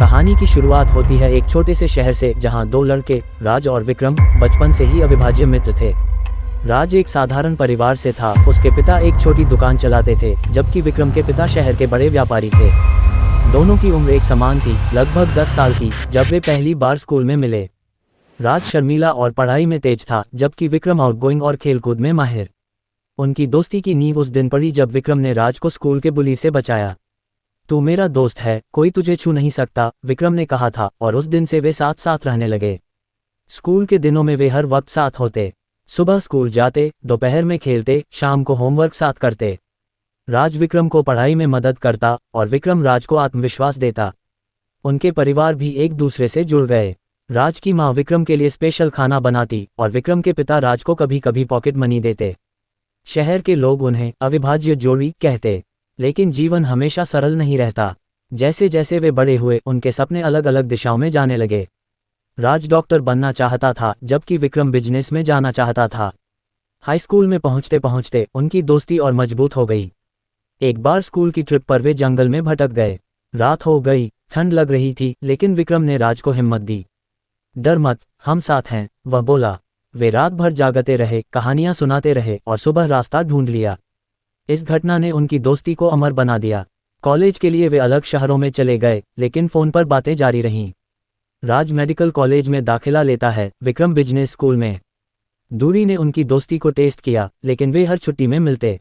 कहानी की शुरुआत होती है एक छोटे से शहर से, जहां दो लड़के राज और विक्रम बचपन से ही अविभाज्य मित्र थे। राज एक साधारण परिवार से था। उसके पिता एक छोटी दुकान चलाते थे, जबकि विक्रम के पिता शहर के बड़े व्यापारी थे। दोनों की उम्र एक समान थी, लगभग 10 साल की, जब वे पहली बार स्कूल में मिले। राज शर्मीला और पढ़ाई में तेज था, जबकि विक्रम आउटगोइंग और खेलकूद में माहिर। उनकी दोस्ती की नींव उस दिन पड़ी जब विक्रम ने राज को स्कूल के बुली से बचाया। तू मेरा दोस्त है, कोई तुझे छू नहीं सकता, विक्रम ने कहा था, और उस दिन से वे साथ साथ रहने लगे। स्कूल के दिनों में वे हर वक्त साथ होते। सुबह स्कूल जाते, दोपहर में खेलते, शाम को होमवर्क साथ करते। राज विक्रम को पढ़ाई में मदद करता और विक्रम राज को आत्मविश्वास देता। उनके परिवार भी एक दूसरे से जुड़ गए। राज की माँ विक्रम के लिए स्पेशल खाना बनाती और विक्रम के पिता राज को कभी कभी पॉकेट मनी देते। शहर के लोग उन्हें अविभाज्य जोड़ी कहते। लेकिन जीवन हमेशा सरल नहीं रहता। जैसे जैसे वे बड़े हुए, उनके सपने अलग अलग दिशाओं में जाने लगे। राज डॉक्टर बनना चाहता था, जबकि विक्रम बिजनेस में जाना चाहता था। हाई स्कूल में पहुंचते पहुंचते उनकी दोस्ती और मजबूत हो गई। एक बार स्कूल की ट्रिप पर वे जंगल में भटक गए। रात हो गई, ठंड लग रही थी, लेकिन विक्रम ने राज को हिम्मत दी। डर मत, हम साथ हैं, वह बोला। वे रात भर जागते रहे, कहानियां सुनाते रहे और सुबह रास्ता ढूंढ लिया। इस घटना ने उनकी दोस्ती को अमर बना दिया। कॉलेज के लिए वे अलग शहरों में चले गए, लेकिन फोन पर बातें जारी रहीं। राज मेडिकल कॉलेज में दाखिला लेता है, विक्रम बिजनेस स्कूल में। दूरी ने उनकी दोस्ती को टेस्ट किया, लेकिन वे हर छुट्टी में मिलते।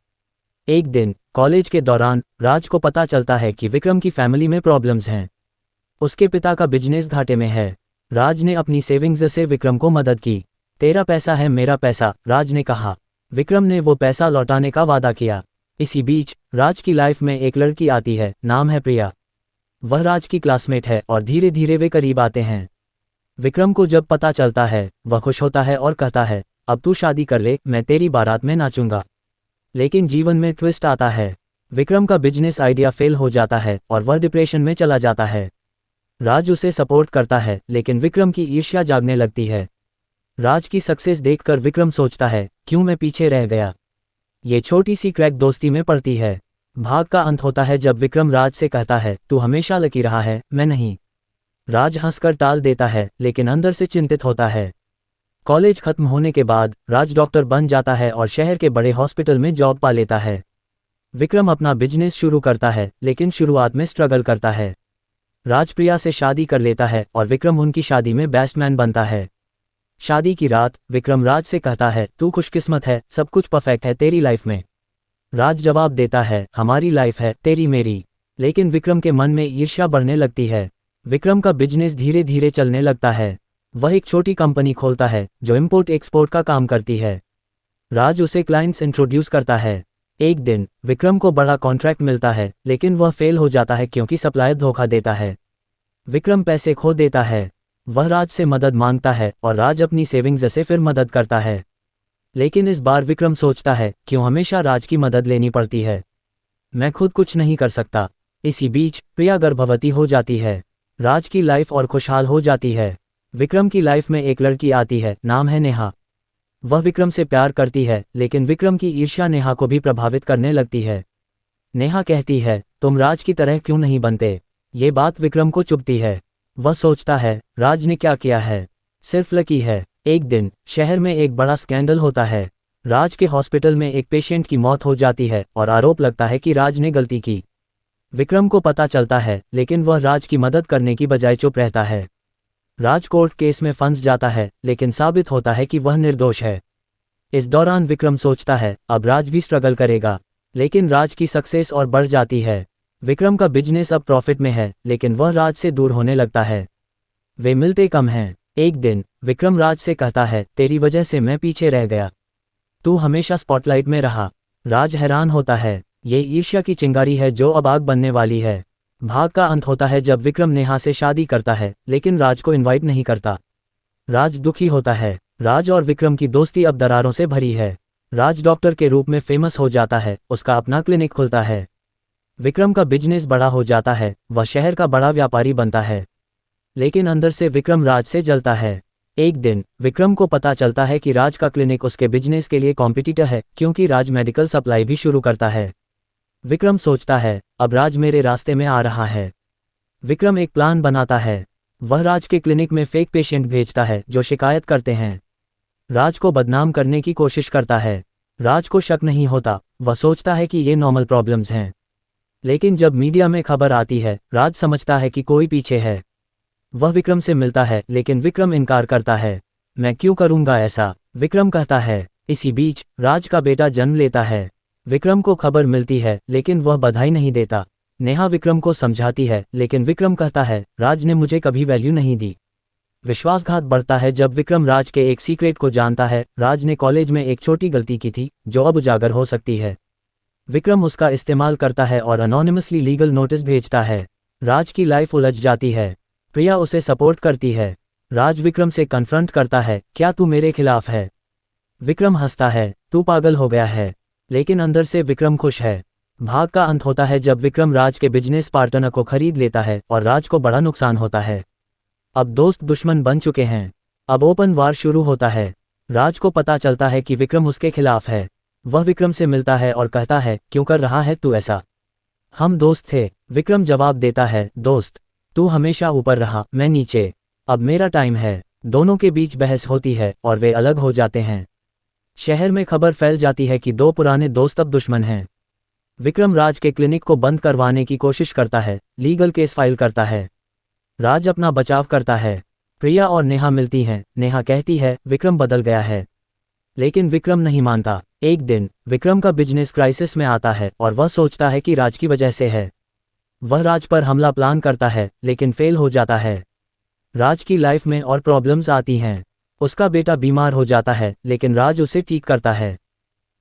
एक दिन कॉलेज के दौरान राज को पता चलता है कि विक्रम की फैमिली में प्रॉब्लम्स हैं। उसके पिता का बिजनेस घाटे में है। राज ने अपनी सेविंग्स से विक्रम को मदद की। तेरा पैसा है मेरा पैसा, राज ने कहा। विक्रम ने वो पैसा लौटाने का वादा किया। इसी बीच राज की लाइफ में एक लड़की आती है, नाम है प्रिया। वह राज की क्लासमेट है और धीरे धीरे वे करीब आते हैं। विक्रम को जब पता चलता है, वह खुश होता है और कहता है, अब तू शादी कर ले, मैं तेरी बारात में नाचूंगा। लेकिन जीवन में ट्विस्ट आता है। विक्रम का बिजनेस आइडिया फेल हो जाता है और वह डिप्रेशन में चला जाता है। राज उसे सपोर्ट करता है, लेकिन विक्रम की ईर्ष्या जागने लगती है। राज की सक्सेस देखकर विक्रम सोचता है, क्यों मैं पीछे रह गया। ये छोटी सी क्रैक दोस्ती में पड़ती है। भाग का अंत होता है जब विक्रम राज से कहता है, तू हमेशा लकी रहा है, मैं नहीं। राज हंसकर टाल देता है, लेकिन अंदर से चिंतित होता है। कॉलेज खत्म होने के बाद राज डॉक्टर बन जाता है और शहर के बड़े हॉस्पिटल में जॉब पा लेता है। विक्रम अपना बिजनेस शुरू करता है, लेकिन शुरुआत में स्ट्रगल करता है। राज प्रिया से शादी कर लेता है और विक्रम उनकी शादी में बेस्ट मैन बनता है। शादी की रात विक्रम राज से कहता है, तू खुशकिस्मत है, सब कुछ परफेक्ट है तेरी लाइफ में। राज जवाब देता है, हमारी लाइफ है, तेरी मेरी। लेकिन विक्रम के मन में ईर्ष्या बढ़ने लगती है। विक्रम का बिजनेस धीरे धीरे चलने लगता है। वह एक छोटी कंपनी खोलता है जो इंपोर्ट एक्सपोर्ट का काम करती है। राज उसे क्लाइंट्स इंट्रोड्यूस करता है। एक दिन विक्रम को बड़ा कॉन्ट्रैक्ट मिलता है, लेकिन वह फेल हो जाता है क्योंकि सप्लायर धोखा देता है। विक्रम पैसे खो देता है। वह राज से मदद मांगता है और राज अपनी सेविंग्स से फिर मदद करता है। लेकिन इस बार विक्रम सोचता है, क्यों हमेशा राज की मदद लेनी पड़ती है, मैं खुद कुछ नहीं कर सकता। इसी बीच प्रिया गर्भवती हो जाती है। राज की लाइफ और खुशहाल हो जाती है। विक्रम की लाइफ में एक लड़की आती है, नाम है नेहा। वह विक्रम से प्यार करती है, लेकिन विक्रम की ईर्ष्या नेहा को भी प्रभावित करने लगती है। नेहा कहती है, तुम राज की तरह क्यों नहीं बनते। ये बात विक्रम को चुभती है। वह सोचता है, राज ने क्या किया है, सिर्फ लकी है। एक दिन शहर में एक बड़ा स्कैंडल होता है। राज के हॉस्पिटल में एक पेशेंट की मौत हो जाती है और आरोप लगता है कि राज ने गलती की। विक्रम को पता चलता है, लेकिन वह राज की मदद करने की बजाय चुप रहता है। राज कोर्ट केस में फंस जाता है, लेकिन साबित होता है कि वह निर्दोष है। इस दौरान विक्रम सोचता है, अब राज भी स्ट्रगल करेगा। लेकिन राज की सक्सेस और बढ़ जाती है। विक्रम का बिजनेस अब प्रॉफिट में है, लेकिन वह राज से दूर होने लगता है। वे मिलते कम हैं। एक दिन विक्रम राज से कहता है, तेरी वजह से मैं पीछे रह गया, तू हमेशा स्पॉटलाइट में रहा। राज हैरान होता है, ये ईर्ष्या की चिंगारी है जो अब आग बनने वाली है। भाग का अंत होता है जब विक्रम नेहा से शादी करता है, लेकिन राज को इनवाइट नहीं करता। राज दुखी होता है। राज और विक्रम की दोस्ती अब दरारों से भरी है। राज डॉक्टर के रूप में फेमस हो जाता है, उसका अपना क्लिनिक खुलता है। विक्रम का बिजनेस बड़ा हो जाता है, वह शहर का बड़ा व्यापारी बनता है। लेकिन अंदर से विक्रम राज से जलता है। एक दिन विक्रम को पता चलता है कि राज का क्लिनिक उसके बिजनेस के लिए कॉम्पिटिटर है, क्योंकि राज मेडिकल सप्लाई भी शुरू करता है। विक्रम सोचता है, अब राज मेरे रास्ते में आ रहा है। विक्रम एक प्लान बनाता है। वह राज के क्लिनिक में फेक पेशेंट भेजता है जो शिकायत करते हैं। राज को बदनाम करने की कोशिश करता है। राज को शक नहीं होता, वह सोचता है कि ये नॉर्मल प्रॉब्लम्स हैं। लेकिन जब मीडिया में खबर आती है, राज समझता है कि कोई पीछे है। वह विक्रम से मिलता है लेकिन विक्रम इनकार करता है। मैं क्यों करूंगा ऐसा, विक्रम कहता है। इसी बीच राज का बेटा जन्म लेता है। विक्रम को खबर मिलती है लेकिन वह बधाई नहीं देता। नेहा विक्रम को समझाती है लेकिन विक्रम कहता है, राज ने मुझे कभी वैल्यू नहीं दी। विश्वासघात बढ़ता है जब विक्रम राज के एक सीक्रेट को जानता है। राज ने कॉलेज में एक छोटी गलती की थी जो अब उजागर हो सकती है। विक्रम उसका इस्तेमाल करता है और अनोनिमसली लीगल नोटिस भेजता है। राज की लाइफ उलझ जाती है। प्रिया उसे सपोर्ट करती है। राज विक्रम से कन्फ्रंट करता है, क्या तू मेरे खिलाफ है? विक्रम हंसता है, तू पागल हो गया है। लेकिन अंदर से विक्रम खुश है। भाग का अंत होता है जब विक्रम राज के बिजनेस पार्टनर को खरीद लेता है और राज को बड़ा नुकसान होता है। अब दोस्त दुश्मन बन चुके हैं। अब ओपन वार शुरू होता है। राज को पता चलता है कि विक्रम उसके खिलाफ है। वह विक्रम से मिलता है और कहता है, क्यों कर रहा है तू ऐसा? हम दोस्त थे। विक्रम जवाब देता है, दोस्त, तू हमेशा ऊपर रहा, मैं नीचे। अब मेरा टाइम है। दोनों के बीच बहस होती है और वे अलग हो जाते हैं। शहर में खबर फैल जाती है कि दो पुराने दोस्त अब दुश्मन हैं। विक्रम राज के क्लिनिक को बंद करवाने की कोशिश करता है, लीगल केस फाइल करता है। राज अपना बचाव करता है। प्रिया और नेहा मिलती हैं। नेहा कहती है, विक्रम बदल गया है। लेकिन विक्रम नहीं मानता। एक दिन विक्रम का बिजनेस क्राइसिस में आता है और वह सोचता है कि राज की वजह से है। वह राज पर हमला प्लान करता है लेकिन फेल हो जाता है। राज की लाइफ में और प्रॉब्लम्स आती हैं। उसका बेटा बीमार हो जाता है लेकिन राज उसे ठीक करता है।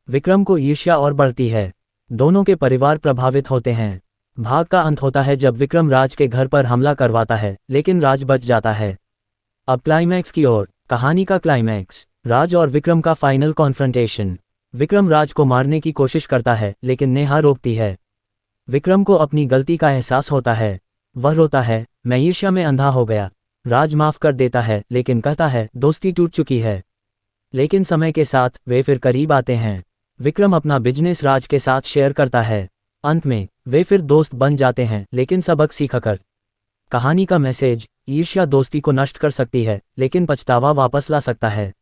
विक्रम को ईर्ष्या और बढ़ती है। दोनों के परिवार प्रभावित होते हैं। भाग का अंत होता है जब विक्रम राज के घर पर हमला करवाता है लेकिन राज बच जाता है। अब क्लाइमैक्स की ओर। कहानी का क्लाइमैक्स, राज और विक्रम का फाइनल कॉन्फ्रंटेशन। विक्रम राज को मारने की कोशिश करता है लेकिन नेहा रोकती है। विक्रम को अपनी गलती का एहसास होता है। वह रोता है, मैं ईर्ष्या में अंधा हो गया। राज माफ कर देता है लेकिन कहता है, दोस्ती टूट चुकी है। लेकिन समय के साथ वे फिर करीब आते हैं। विक्रम अपना बिजनेस राज के साथ शेयर करता है। अंत में वे फिर दोस्त बन जाते हैं लेकिन सबक सीखकर। कहानी का मैसेज, ईर्ष्या दोस्ती को नष्ट कर सकती है लेकिन पछतावा वापस ला सकता है।